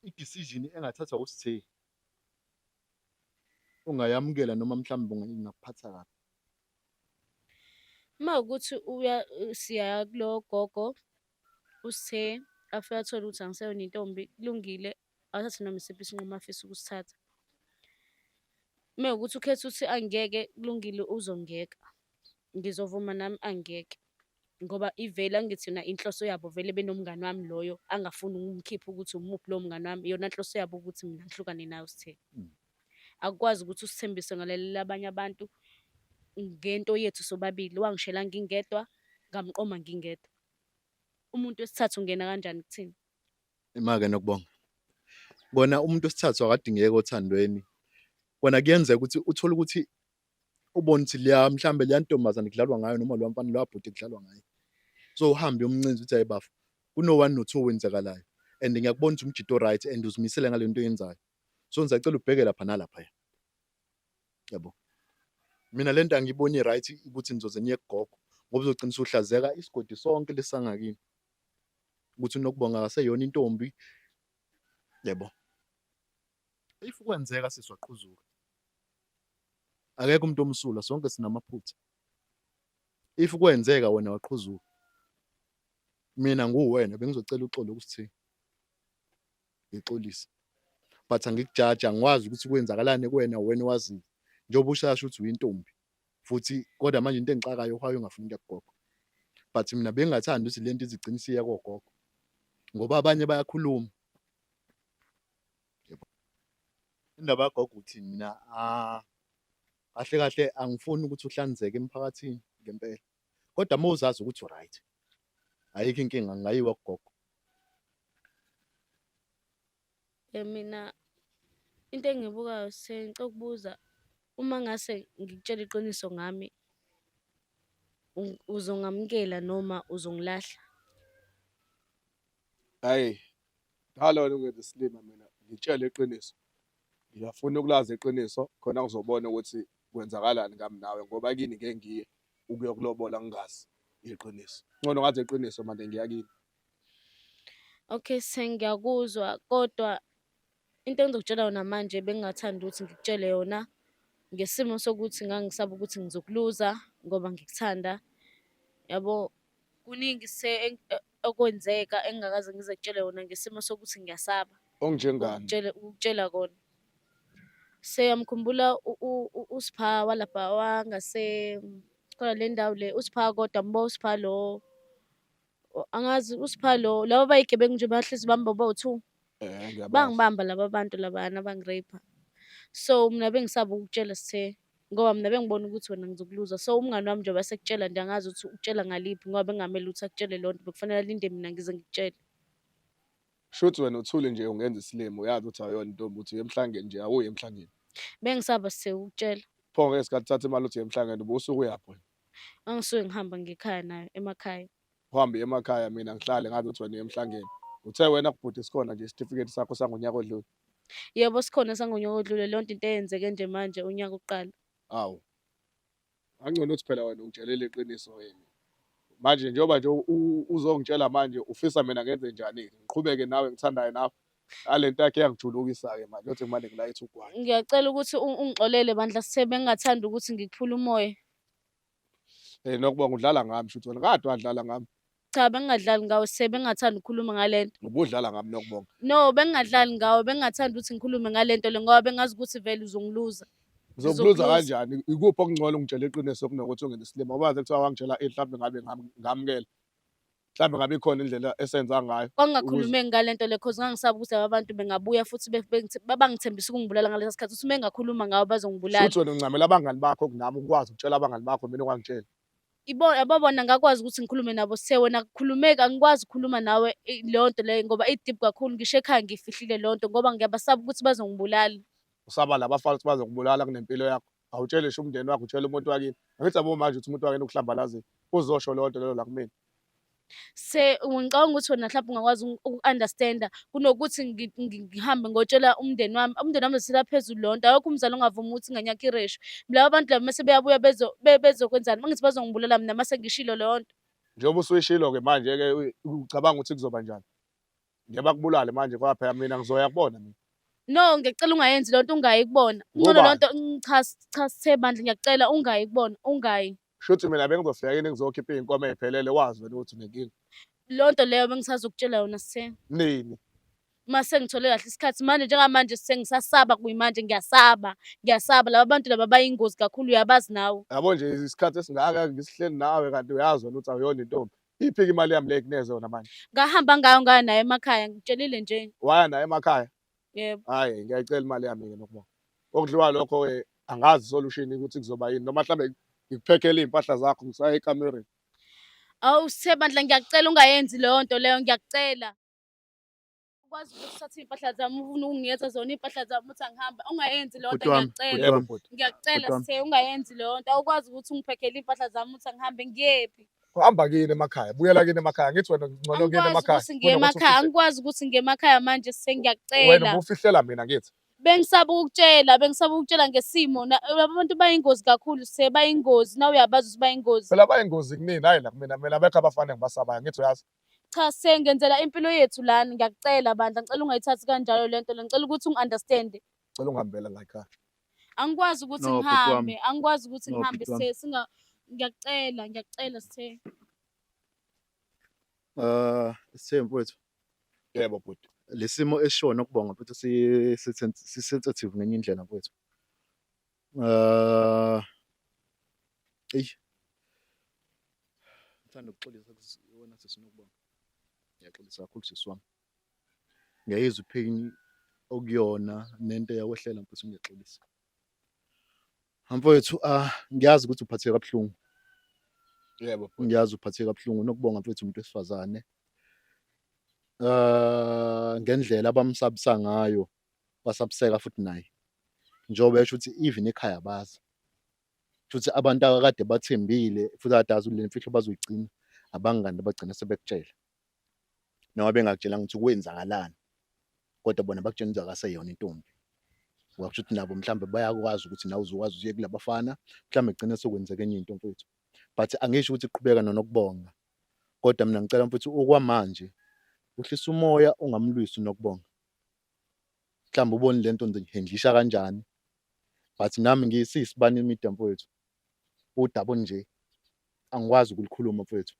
i-decision engathathwa uSithe ungayamukela noma mhlawumbe ingakuphatha kabi? Mawukuthi siya kulo gogo uSithe afike athole ukuthi angiseyona intombi kulungile athathe noma isiphi isinqumo afisa ukusithatha. Mewukuthi ukhetha ukuthi angeke kulungile uzongiyeka. Ngizovuma nami angeke. Ngoba ivele angithi yona inhloso yabo vele benomngani wami loyo angafuni ukumkhipha ukuthi umuphi lo mngani wami iyona inhloso yabo ukuthi mina ngihlukane naye uSithe. Akukwazi ukuthi usithembise ngalalela abanye abantu ngento yethu sobabili. Wangishela ngingedwa ngamqoma ngingedwa. Umuntu wesithathu ungena kanjani kuthini? Ima-ke nokubonga. Kona umuntu wesithathu akadingeki othandweni. Kona kuyenzeka ukuthi uthole ukuthi ubone ukuthi mhlambe leya ntombazane kudlalwa ngayo noma lo mfana lo wabhuti kudlalwa ngayo. So uhambe uyomncinza ukuthi hayi bafu kuno-1 no-2 owenzakalayo and ngiyakubona ukuthi umjito right and uzimisele ngale nto oyenzayo. So ngisacela ubheke lapha nalaphaya. Yabo. Mina le nto angiyiboni right ukuthi nizoze niye kugogo ngoba uzogcina usuhlazeka isigodi sonke lesangakini. Ukuthi unokubonga akaseyona intombi. Yebo. if kwenzeka siswaqhuzuka, akekho umuntu omsulwa, sonke sinamaphutha. If kwenzeka wena waqhuzuka, mina nguwena bengizocela uxolo kusithini, ngixolise, but angikujaji, angikwazi ukuthi kwenzakalani kuwena, wena waziyo njengoba ushasho ukuthi uyintombi futhi kodwa manje into engixakayo uhaye ungafuni ukuya kugogo. But mina bengingathandi ukuthi lento izigcine isiya kogogo ngoba abanye bayakhuluma. Yebo, indaba kagogo uthini, mina kahle kahle angifuni ukuthi uhlanzeke emphakathini ngempela, kodwa uma uzazi ukuthi u-right, ayikho inkinga, ngingayiwa kugogo. Mina into engibukayo ngicela ukubuza, uma ngase ngikutshela iqiniso ngami, uzongamukela noma uzongilahla? Hhayi, ngalona ungenza isilima mina ngitshele iqiniso. Ngiyafuna ukulazi iqiniso khona ngizobona ukuthi kwenzakalani ngami nawe ngoba kini ngeke ngiye ukuyokulobola ngingazi iqiniso. Ngcono ngazi iqiniso manje ngiya kini. Okay, sengiyakuzwa, kodwa into engizokutshela yona manje bengingathanda ukuthi ngikutshele yona ngesimo sokuthi ngangisaba ukuthi ngizokuluza ngoba ngikuthanda. Yabo, kuningi okwenzeka engingakaze ngize kutshele yona ngesimo sokuthi ngiyasaba Okunjengani? ukutshela kona. Seyamkhumbula uSipha walapha khona le ndawo le, uSipha kodwa mbo uSipha lo, angazi uSipha lo, laba bayigebengu nje bahlezi bamba bowu-2. Ngiyabazi. Bangibamba laba bantu labana bangi-rape-a. So mina bengisaba ukukutshela Sithe ngoba mina bengibona ukuthi wena ngizokuluza. So umngani wami njengoba sekutshela nje angazi ukuthi ukutshela ngaliphi ngoba bengamele ukuthi akutshele lonto, bekufanele alinde mina ngize ngikutshele. Shuthi wena uthule nje ungenza isilimo uyazi ukuthi awuyona intombi uthi uye emhlangeni nje awuyi emhlangeni. Bengisaba Sithe ukutshela. Pho ngeke sikhathi uthathe imali uthi uye emhlangeni ubusuke uyaphi wena? Angisuke ngihamba ngekhaya nayo emakhaya. Uhambe emakhaya mina ngihlale ngazi ukuthi wena uye emhlangeni. Uthe wena kubhuti sikhona nje isitifiketi sakho sangonyaka odlule. Yebo, sikhona sangonyaka odlule, lonto into eyenzeke nje manje unyaka uqala. Awu, angcono ukuthi phela wena ungitshelele iqiniso wena. Manje njengoba nje uzongitshela manje ufisa mina ngenze njani? Ngiqhubeke nawe ngithandayo nawe. Ale nto yakhe iyangijuluka-ke manje yothi ngimane ngilayitha ugwayi. Ngiyacela ukuthi ungixolele bandla Sithe, bengingathanda ukuthi ngikuphule umoya. Nokubonga udlala ngami shuthi wena kade wadlala ngami. Cha, bengingadlali ngawe Sithe, bengingathanda ukukhuluma ngale nto. Ubudlala ngami Nokubonga. No, bengingadlali ngawe, bengingathanda ukuthi ngikhulume ngale nto le ngoba bengazi ukuthi vele uzongiluza. Ngizokuluza kanjani? Ikuphi okungcono ungitshela iqiniso kunokuthi ungenza isilimo? Ngoba sekuthiwa wangitshela mhlawumbe ngabe ngamukela. Mhlawumbe ngabe ikhona indlela esenza ngayo. Kwangingakhulumeki ngale nto le cause ngangisaba ukuthi laba bantu bengabuya futhi bangithembisa ukungibulala ngalesa sikhathi. Ukuthi uma engakhuluma ngawe bazongibulala. Futhi wena uncamela abangani bakho kunami ukwazi ukutshela abangani bakho mina ungangitsheli. Yabo bona ngakwazi ukuthi ngikhulume nabo Sithe, wena akukhulumeki, angikwazi ukukhuluma nawe leyo nto leyo ngoba i-deep kakhulu. Ngisho ekhaya ngiyifihlile leyo nto ngoba ngiyabasaba ukuthi bazongibulala. Usaba laba bafana ukuthi bazokubulala kunempilo yakho. Awutshele ngisho umndeni wakho, utshele umuntu wakini. Angithi yabo manje uthi umuntu wakini ukuhlambalazeni. Uzosho leyo nto leyo la kumina. Ngicabanga ukuthi wena mhlawumbe ungakwazi uku-understand-a kunokuthi ngihambe ngotshela umndeni wami. Umndeni wami uzithela phezulu leyo nto. Awukho umzali ongavuma ukuthi ingane yakhe ireshwe. Laba bantu laba mase beyabuya bezokwenzani? Mangithi bazongibulala mina mase ngishilo leyo nto. Njengoba usuyishilo-ke manje-ke ucabanga ukuthi kuzoba njani? Ngeke bakubulale manje ngoba phela mina ngizoya kubona mina. No, ngiyacela ungayenzi leyo nto, ungayi kubona. Ngcono leyo nto cha Sithe bandla, ngiyacela ungayi kubona, ungayi. Shuthi mina bengizofika kini ngizokhipha iy'nkomo ey'phelele wazi wena ukuthi unenkinga. Leyo nto leyo bengisazokutshela yona Sithe. Nini? Mase ngithole kahle isikhathi manje, njengamanje sengisasaba kuyimanje, ngiyasaba laba bantu laba bayingozi kakhulu, uyabazi nawe. Yabo nje isikhathi esingaka ngisihleli nawe kanti uyazi wena ukuthi awuyona intombi. Iphi-ke imali yami le ekunikeze yona manje? Ngahamba ngayo ngaya naye emakhaya, ngitshelile nje. Waya naye emakhaya? Yebo. Hhayi, ngiyayicela imali yami-ke Nokubonga. Okudliwa lokho-ke angazi isolution ukuthi kuzoba yini noma mhlawumbe ngikuphekhele iy'mpahla zakho ngisaya ekamereni. Awu Sithe bandla, ngiyacela ungayenzi leyo nto leyo, ngiyacela. Ukwazi ukuthi uthathe iy'mpahla zami ufune ukunginikeza zona iy'mpahla zami uthi angihambe. Ungayenzi leyo nto, ngiyacela. Yebo bhuti. Ngiyacela Sithe, ungayenzi leyo nto. Awukwazi ukuthi ungiphekhele iy'mpahla zami uthi angihambe, ngiyephi? Uhamba kini emakhaya, buyela kini emakhaya. Ngithi wena ngcono kini emakhaya. Angikwazi ukuthi ngiye emakhaya manje Sithe, Wena ngiyacela. ubufihlela mina ngithi. Bengisaba ukukutshela ngesimo. Laba bantu bayingozi kakhulu Sithe, bayingozi. Nawe uyabazi ukuthi bayingozi. Phela bayingozi kunini, hhayi la kumina abekho abafana engibasabayo ngithi uyazi. Cha sengenzela impilo yethu lana, ngiyakucela bandla, ngicela ungayithathi kanjalo le nto le, ngicela ukuthi ungi-understand-e. Cela ungihambela la ekhaya. Angikwazi ukuthi No, bhuti wami. ngihambe, angikwazi ukuthi No, ngihambe bhuti wami. Sithe, ngiyacela Sithe. Sithe mfowethu, Yebo bhuti. le simo esishiwo nokubonga futhi si-sensitive ngenye indlela mfowethu. Eyi, ngithanda ukuxolisa wena sisi Nokubonga. Ngiyaxolisa kakhulu sisi wami. Ngiyayizwa i-pain okuyona nento eyakwehlela mfowethu, ngiyaxolisa. Mfowethu, ngiyazi ukuthi uphatheke kabuhlungu. Yebo bhuti. Ngiyazi uphatheke kabuhlungu. Nokubonga mfowethu umuntu wesifazane. Ngendlela abamsabisa ngayo, basabiseka futhi naye. Njengoba esho ukuthi even ekhaya bazi. Futhi abantu akade bathembile futhi kade azi le mfihlo bazoyigcina, abangani abagcina sebekutshela. Noma bengakutshelanga ukuthi kwenzakalani, kodwa bona bakutshela ukuthi akaseyona intombi. Wakusho ukuthi nabo mhlambe bayakwazi ukuthi nawe uzokwazi uye kulabafana, mhlambe kugcine sekwenzeka enye into mfowethu. But angisho ukuthi qhubeka nokubonga. Kodwa mina ngicela mfowethu okwamanje uhlisa umoya ungamlwisi uNokubonga. Mhlawumbe ubone lento ngihendlisha kanjani. But nami ngisiyisibani imida mfowethu. Udaba nje angikwazi ukulikhuluma mfowethu.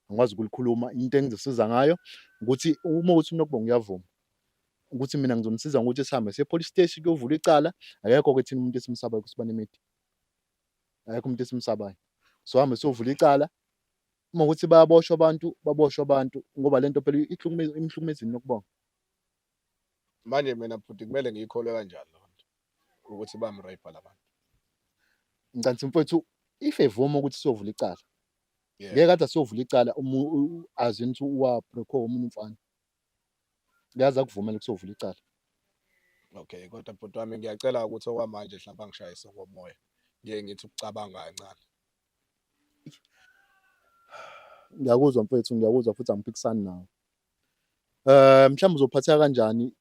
Angikwazi ukulikhuluma. Into engizosiza ngayo ukuthi uma uthi uNokubonga uyavuma ukuthi mina ngizomsiza ngokuthi sihambe siye police station kuyovula icala. Akekho ke thina umuntu esimsabayo kusibani imida. Akekho umuntu esimsabayo. So hambe siyovula icala. Uma ukuthi bayaboshwa abantu, baboshwa abantu ngoba lento phela imhlukumezini Nokubonga. Manje mina bhuti kumele ngiyikholwe kanjani loo nto ukuthi bamrape labantu. Ngicansi mfowethu if evuma ukuthi siyovula icala. Yeah. Ngeke kade siyovula icala azini ukuthi uwaprekho omunye umfana. Ngiyazi akuvumela ukuthi siyovula icala. Okay, kodwa bhuti wami ngiyacela ukuthi okwamanje mhlawumbe angishayise ngomoya. Ngeke ngithi ukucabanga kancane. Ngiyakuzwa mfowethu, ngiyakuzwa futhi angiphikisani nawe. Mhlawumbe uzophatheka kanjani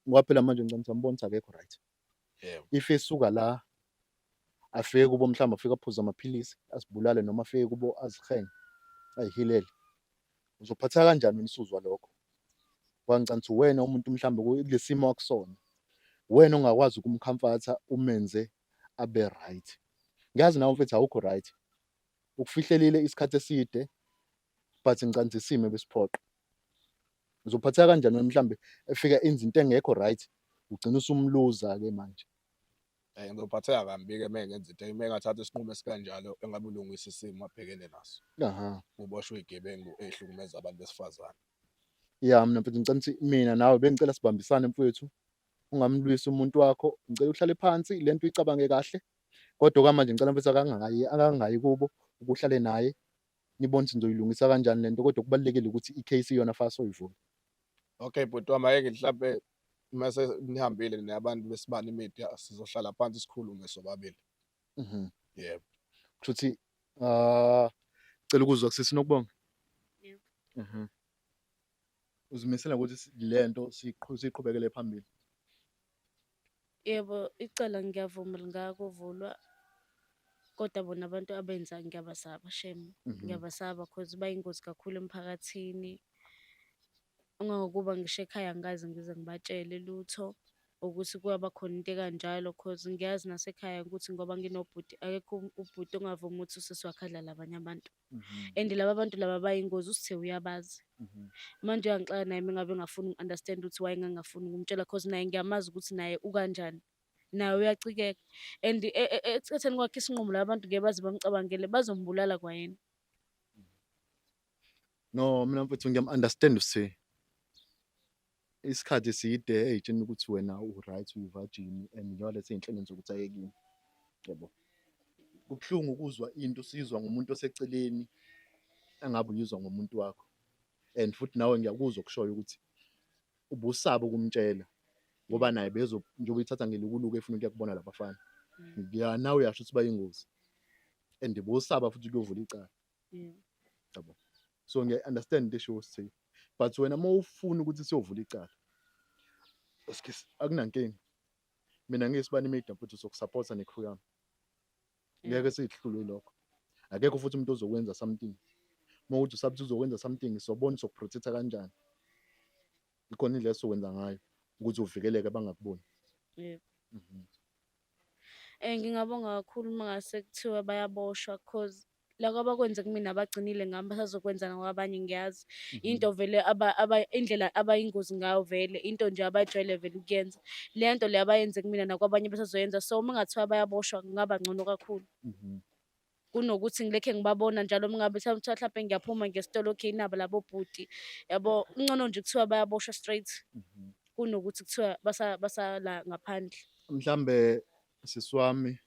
ngoba phela manje ngicabanga ngibona ukuthi akekho right. Yebo. If esuka la afike kubo mhlawumbe afike aphuza amaphilisi asibulale noma afike kubo azihenge ayihilele. Uzophatheka kanjani wena usuzwa lokho? Ngicabanga ukuthi wena umuntu mhlawumbe kulesimo akusona. Wena ongakwazi ukumcomforta umenze abe right. Ngiyazi nawe mfethu awukho right. Ukufihlelile isikhathi eside but ngicabanga isimo besiphoqa. Uzophatheka kanjani wena mhlawumbe efika enza into engekho right ugcina usumluza ke manje. Ngizophatheka kambi-ke mengenza into mengathatha isinqumo esikanjalo engabe ulungisa isimo abhekene naso. Aha. Uboshwe igebengu ehlukumeza abantu besifazane. Yeah, mina mfethu ngicela ukuthi mina nawe bengicela sibambisane mfethu. Ungamlwisi umuntu wakho, ngicela uhlale phansi lento uyicabange kahle. Kodwa kwamanje ngicela mfethu akangayi kubo ukuhlale naye. Nibone ukuthi nizoyilungisa kanjani lento kodwa kubalekile ukuthi i-case iyona fast soyivula. Okay bhuti wami ake mhlambe mase nihambile nabantu besibani media sizohlala phansi sikhulume sobabili. Yebo. Futhi cela ukuzwa kusisi Nokubonga. Yebo. Uzimisela ukuthi lento siqhubekele phambili. Yebo, icala ngiyavuma lingakuvulwa. Kodwa bona abantu abenza ngiyabasaba shame. Ngiyabasaba because bayingozi kakhulu emphakathini. Ungangokuba ngisho ekhaya ngikaze ngize ngibatshele lutho ukuthi kuyaba khona into ekanjalo because ngiyazi nasekhaya ukuthi ngoba nginobhuti akekho ubhuti ongavuma ukuthi usesiwakhadla labanye abantu. And laba bantu laba bayingozi usithe uyabazi. Manje uyangixaka naye mengabe ngafuni uku-understand ukuthi why ngangafuni ukumtshela because naye ngiyamazi ukuthi naye ukanjani. Naye uyacikeka. And ekutheni kwakhe isinqumo laba bantu ngeke baze bamcabangele bazombulala kwayena. No, mina mfethu ngiyam-understand uSi. Isikhathi eside ey'tsheni ukuthi wena u-right uyi-virgin and njengolethe iy'nhlelo zokuthi ayekini. Yebo. Kubuhlungu ukuzwa into usizwa ngumuntu oseceleni engabe uyizwa ngomuntu wakho. And futhi nawe ngiyakuzwa kushoyo ukuthi ubusaba ukumtshela ngoba naye njengoba uyithatha ngelukuluku efuna ukuya kubona labafana. Nawe uyasho ukuthi bayingozi. And busaba futhi kuyovula icala. Yabo. So ngiya-understand into esho usithe. But wena uma ufuna ukuthi siyovula icala akunankinga. Mina ngisibani media futhi sokusupporta necrew yami. Ngeke sihlulwe lokho. Akekho futhi umuntu ozokwenza something. Uma uthi usabuthi uzokwenza something sobona sokuprotecta kanjani. Ikhona indlela esokwenza ngayo ukuthi uvikeleke bangakuboni. Yebo. Mhm. Ngingabonga kakhulu uma ngase kuthiwa bayaboshwa cause loko abakwenze kumina bagcinile ngami basazokwenza nakwabanye ngiyazi. Mhm. Into vele indlela abayingozi ngayo vele, into nje abayijwayele vele ukuyenza. Le nto le abayenze kumina nakwabanye basazoyenza. So uma kungathiwa bayaboshwa kungaba ngcono kakhulu. Mhm. Kunokuthi ngilokhe ngibabona njalo uma ngabe kuthiwa mhlampe ngiyaphuma ngesitolo, okay, nabo labo bhuti. Yabo, kungcono nje kuthiwa bayaboshwa straight Mhm. kunokuthi kuthiwa basala ngaphandle. Mhlambe sisi wami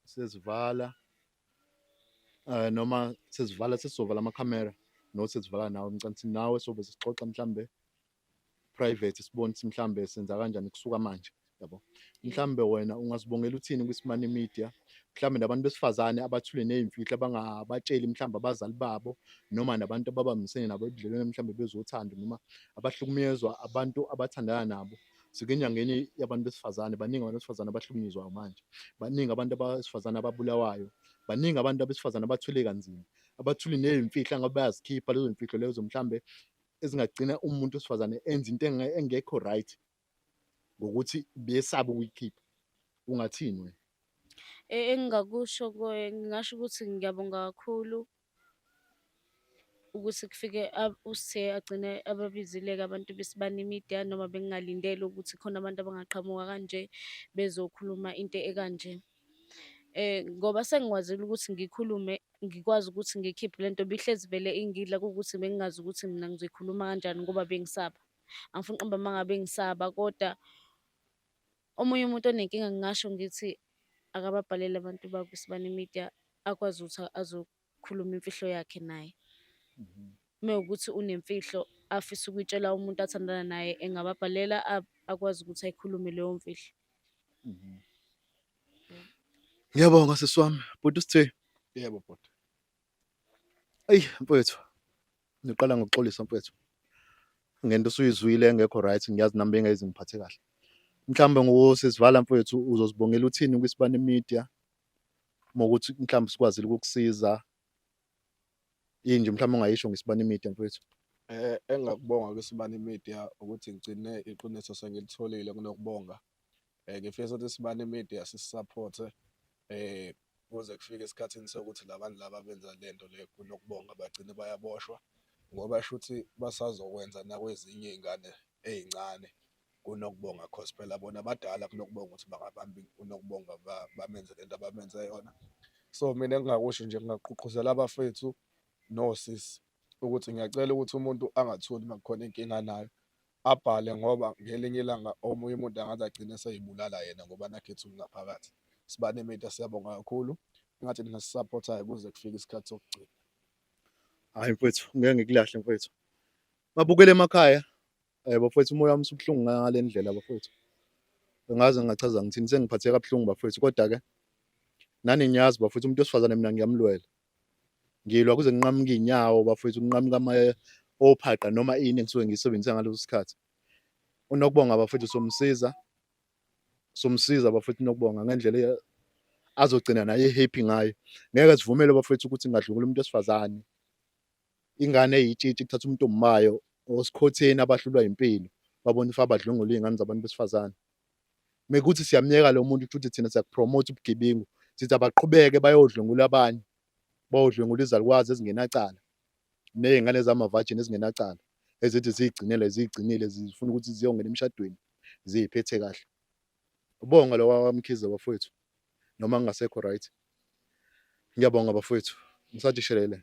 sezivala noma sesizovala amakhamera nokuthi sesivala nawe emcansini nawe sobe sixoxa mhlambe private sibone ukuthi mhlambe senza kanjani kusuka manje, yabo. Yebo. Mhlambe wena ungasibongela uthini kwisimani media mhlambe nabantu besifazane abathule ney'mfihlo abangabatsheli mhlambe abazali babo noma nabantu ababambisene nabo ebudlelweni mhlambe bezothanda noma abahlukunyezwa abantu abathandana nabo. Sikenyangeni yabantu besifazane, baningi abantu besifazane abahlukunyezwayo manje, baningi abantu besifazane ababulawayo, baningi abantu besifazane abathwele kanzima, abathule ney'mfihlo angabe bayazikhipha lezo y'mfihlo lezo mhlambe ezingagcina umuntu wesifazane enza into engekho right ngokuthi besaba ukuyikhipha. Ungathini wena? Engingakusho ngingasho ukuthi ngiyabonga kakhulu ukuthi kufike uSithiya agcine ababizile-ke abantu besibani media, noma bengingalindele ukuthi khona abantu abangaqhamuka kanje bezokhuluma into ekanje. Ngoba sengikwazile ukuthi ngikhulume, ngikwazi ukuthi ngikhiphe le nto bihlezi vele ingidla kuwukuthi bengingazi ukuthi mina ngizoyikhuluma kanjani ngoba bengisaba. Angifuni uqamba uma ngabe ngisaba, kodwa omunye umuntu onenkinga ngingasho ngithi akababhalele abantu bakwisibani media, akwazi ukuthi azokhuluma imfihlo yakhe naye. Mhm. Mewukuthi unemfihlo afisa ukuyitshela umuntu athandana naye, engababhalela akwazi ukuthi ayikhulume leyo mfihlo. Mhm. Ngiyabonga sisi wami, bhuti uSithiya. Yebo bhuti. Eyi mfowethu, ngiqala ngokuxolisa mfowethu. Ngento osuyizwile engekho right, ngiyazi nami bengeke ngiphathe kahle. Mhlawumbe ngosesivala mfowethu uzosibongela uthini kwisibani media mawukuthi mhlawumbe sikwazile ukukusiza. Yini nje mhlawumbe ongayisho ngesibani media mfowethu? Engingakubonga kwisibani media ukuthi ngigcine iqiniso sengilitholile kunokubonga. Ngifisa ukuthi isibani media sisi-support-e kuze kufike esikhathini sokuthi la bantu laba benza le nto le kunokubonga bagcine bayaboshwa, ngoba shuthi basazokwenza nakwezinye iy'ngane ey'ncane kunokubonga, cause phela bona badala kunokubonga ukuthi bangabambi unokubonga bamenze le nto abamenze yona. So mina engingakusho nje, ngingagqugquzela abafethu nosisi ukuthi ngiyacela ukuthi umuntu angathuli uma kukhona inkinga nayo, abhale, ngoba ngelinye ilanga omunye umuntu angaze agcine esey'bulala yena ngoba nakhu ethule ngaphakathi. Isibani media siyabonga kakhulu, engathi ningasisapothayo kuze kufike isikhathi sokugcina. Hhayi mfowethu, ngeke ngikulahle mfowethu. Babukele emakhaya, bafowethu umoya wami usubuhlungu ngale ndlela bafowethu. Angazi ngingachaza ngithini, sengiphatheke kabuhlungu bafowethu, kodwa-ke nani niyazi bafowethu, umuntu wesifazane mina ngiyamlwela. Ngilwa kuze nginqamuke iy'nyawo bafowethu, nginqamuke ophaqa noma ini engisuke ngiyisebenzisa ngaleso sikhathi. UNokubonga bafowethu somsiza bafowethu uNokubonga ngendlela azogcina naye e-happy ngayo. Ngeke sivumele bafowethu ukuthi kungadluli umuntu wesifazane, ingane eyitshitshi kuthatha umuntu owumayo osikhotheni abahlulwa impilo, babone badlwengula iy'ngane zabantu besifazane. Mekuthi siyamyeka lo muntu futhi thina siyakupromotha ubugebengu, sithi abaqhubeke bayodlwengula abanye, bayodlwengula izalukwazi ezingenacala ney'ngane zamavajini ezingenacala ezithi ziy'gcinile zifuna ukuthi ziyongena emshadweni ziy'phethe kahle. Ubonga lo kwaMkhize bafowethu noma ngingasekho right. Ngiyabonga bafowethu, ngisathi shelele.